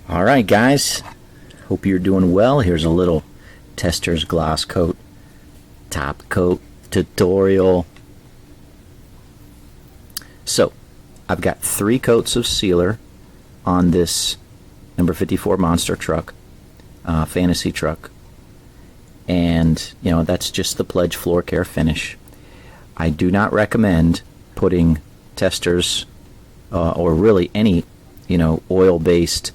Alright guys, hope you're doing well. Here's a little Testors Glosscote top coat tutorial. So, I've got 3 coats of sealer on this number 54 monster truck, fantasy truck, and you know, that's just the Pledge floor care finish. I do not recommend putting Testors or really any oil-based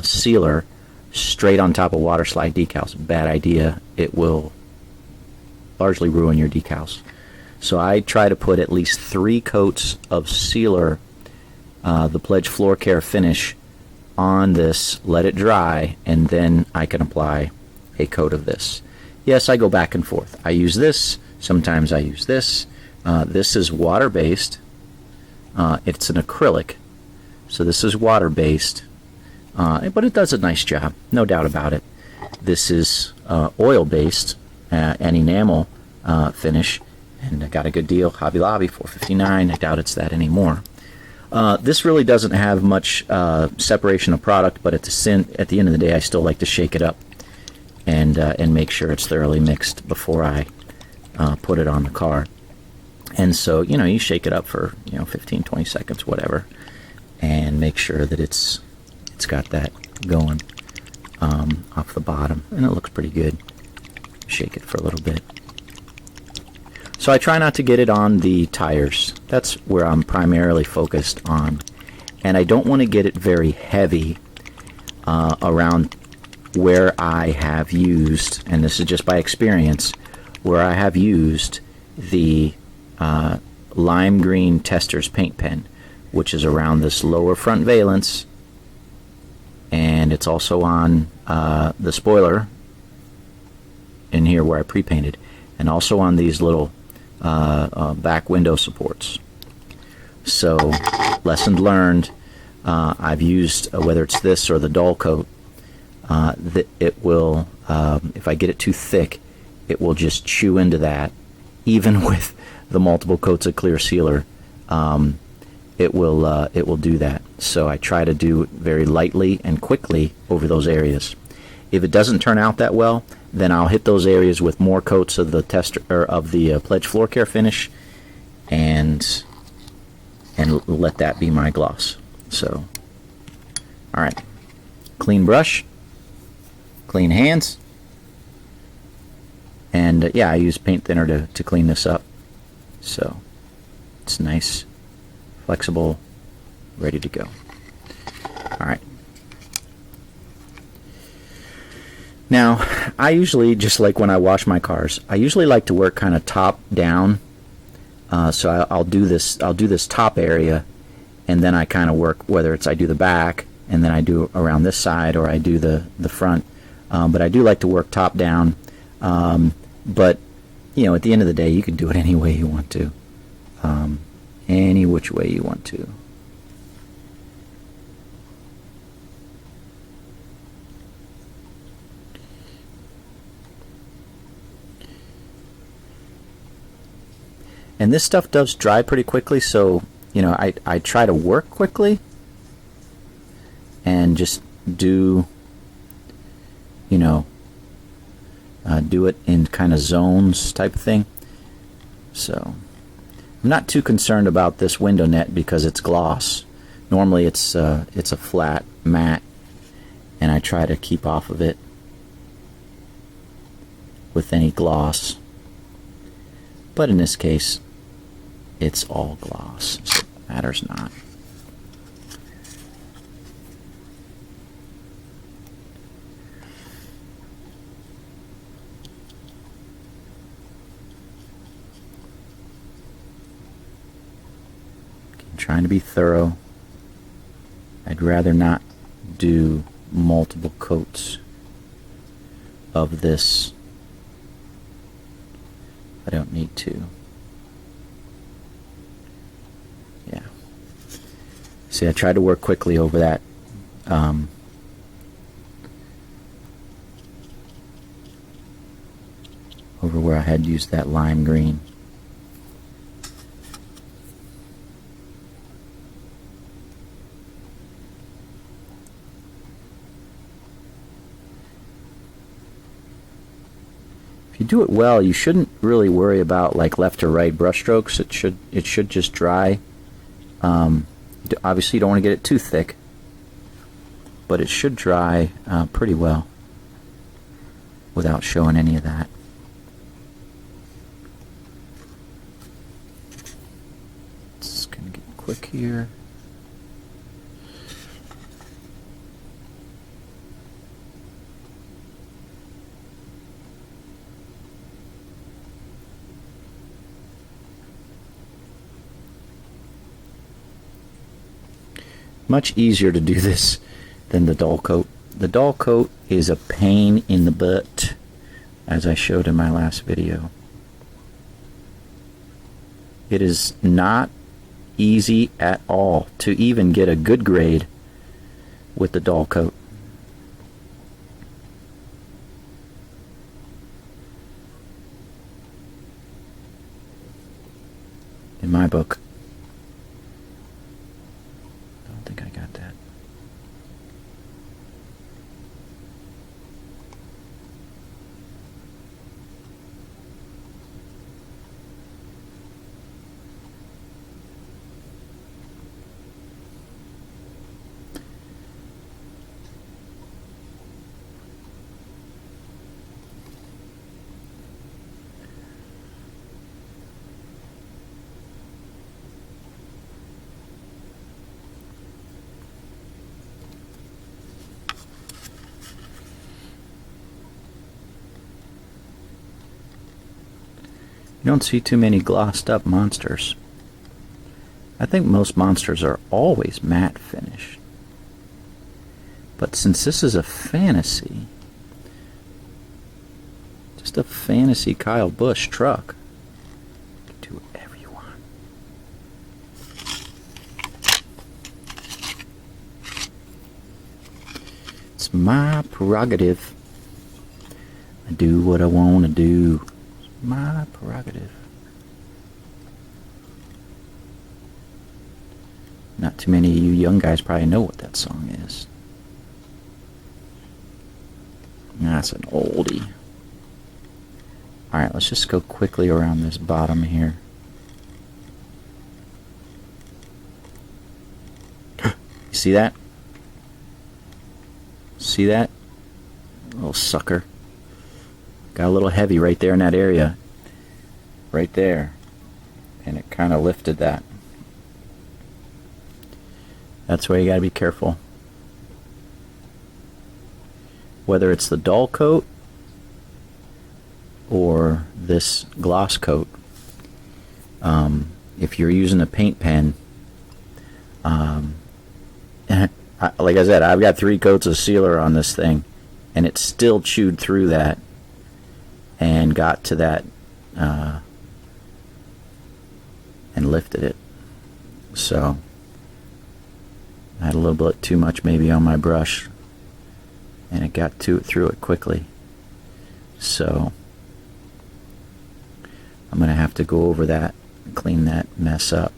sealer straight on top of water slide decals. Bad idea. It will largely ruin your decals. So I try to put at least 3 coats of sealer, the Pledge floor care finish, on this, let it dry, and then I can apply a coat of this. Yes, I go back and forth. I use this, sometimes I use this. This is water-based. It's an acrylic, so this is water-based, but it does a nice job, no doubt about it. This is oil-based, an enamel finish, and I got a good deal, Hobby Lobby, $4.59. I doubt it's that anymore. This really doesn't have much separation of product, but at the end of the day, I still like to shake it up and make sure it's thoroughly mixed before I put it on the car. And so, you shake it up for 15, 20 seconds, whatever, and make sure that it's got that going off the bottom, and it looks pretty good. Shake it for a little bit. So I try not to get it on the tires. That's where I'm primarily focused on. And I don't want to get it very heavy around where I have used, and this is just by experience, where I have used the lime green Testors paint pen, which is around this lower front valence, and it's also on the spoiler in here where I pre-painted, and also on these little back window supports. So, lesson learned. I've used, whether it's this or the dull coat, that it will, if I get it too thick, it will just chew into that. Even with the multiple coats of clear sealer, it will do that. So I try to do it very lightly and quickly over those areas. If it doesn't turn out that well, then I'll hit those areas with more coats of the Pledge floor care finish, and let that be my gloss. So, all right, clean brush, clean hands, and yeah, I use paint thinner to clean this up. So it's nice, flexible, ready to go. All right. Now, I usually, just like when I wash my cars, I usually like to work kind of top down. So I'll do this top area, and then I kind of work, whether it's I do the back, and then I do around this side, or I do the front. But I do like to work top down. But at the end of the day, you can do it any way you want to, any which way you want to. And this stuff does dry pretty quickly, so I try to work quickly and just do do it in kind of zones type of thing. So I'm not too concerned about this window net because it's gloss. Normally it's a flat matte, and I try to keep off of it with any gloss. But in this case, it's all gloss, so it matters not. Trying to be thorough. I'd rather not do multiple coats of this. I don't need to. Yeah. See, I tried to work quickly over that. Over where I had used that lime green. if you do it well, you shouldn't really worry about like left or right brush strokes. It should just dry. Obviously, you don't want to get it too thick, but it should dry pretty well without showing any of that. Just gonna get quick here. Much easier to do this than the dull coat. The dull coat is a pain in the butt, as I showed in my last video. It is not easy at all to even get a good grade with the dull coat. In my book. I got that. You don't see too many glossed up monsters. I think most monsters are always matte finished. But since this is a fantasy, just a fantasy Kyle Busch truck, you can do whatever you want. It's my prerogative. I do what I want to do. My prerogative. Not too many of you young guys probably know what that song is. That's an oldie. Alright, let's just go quickly around this bottom here. You see that? See that? Little sucker. Got a little heavy right there in that area. Right there. And it kind of lifted that. That's why you got to be careful. Whether it's the dull coat or this gloss coat, if you're using a paint pen, like I said, I've got 3 coats of sealer on this thing, and it still chewed through that and got to that and lifted it. So I had a little bit too much maybe on my brush, and it got through it quickly. So I'm going to have to go over that and clean that mess up.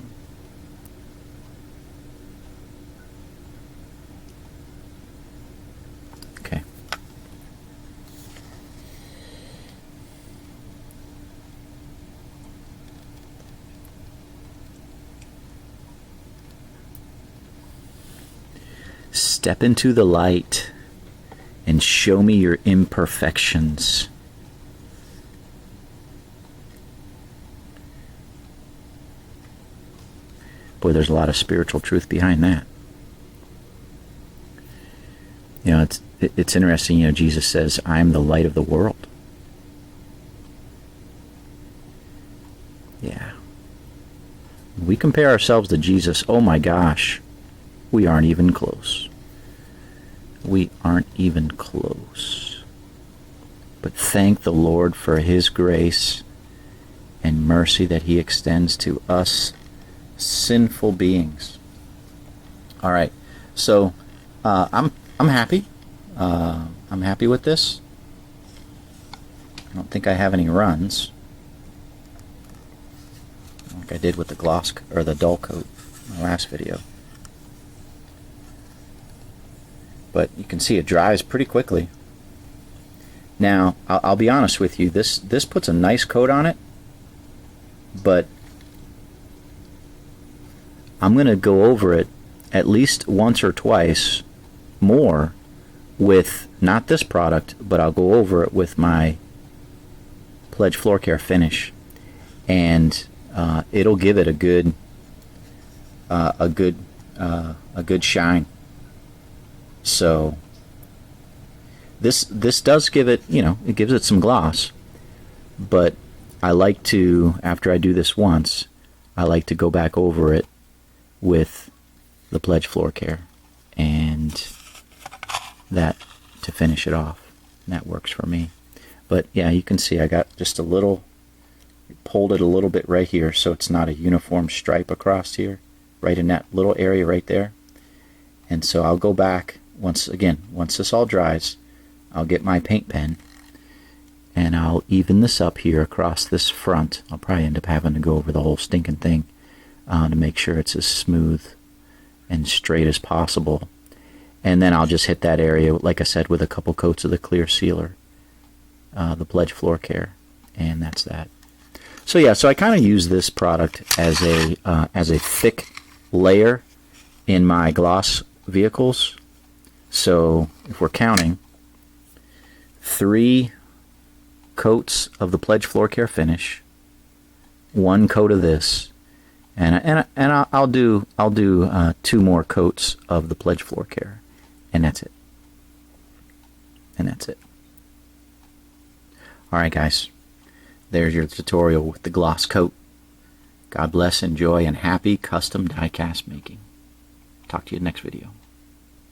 Okay. Step into the light and show me your imperfections. Boy, there's a lot of spiritual truth behind that. You know, it's interesting, you know, Jesus says, I am the light of the world. Yeah. We compare ourselves to Jesus, oh my gosh, we aren't even close. We aren't even close. But thank the Lord for His grace and mercy that He extends to us sinful beings. All right, so I'm happy. I'm happy with this. I don't think I have any runs like I did with the gloss or the dull coat in the last video. But you can see it dries pretty quickly. Now, I'll be honest with you, this puts a nice coat on it, but I'm going to go over it at least once or twice more with not this product, but I'll go over it with my Pledge Floor Care finish, and it'll give it a good shine. So this does give it, it gives it some gloss, but I like to, after I do this once, I like to go back over it with the Pledge Floor Care and that to finish it off. And that works for me. But yeah, you can see I got just a little, pulled it a little bit right here so it's not a uniform stripe across here, right in that little area right there. And so I'll go back once this all dries, I'll get my paint pen and I'll even this up here across this front. I'll probably end up having to go over the whole stinking thing to make sure it's as smooth and straight as possible. And then I'll just hit that area, like I said, with a couple coats of the clear sealer, the Pledge Floor Care, and that's that. So yeah, so I kind of use this product as a thick layer in my gloss vehicles. So if we're counting, 3 coats of the Pledge Floor Care finish, 1 coat of this, and I'll do 2 more coats of the Pledge Floor Care, and that's it. And that's it. All right, guys. There's your tutorial with the Glosscote. God bless, enjoy, and happy custom die-cast making. Talk to you in the next video.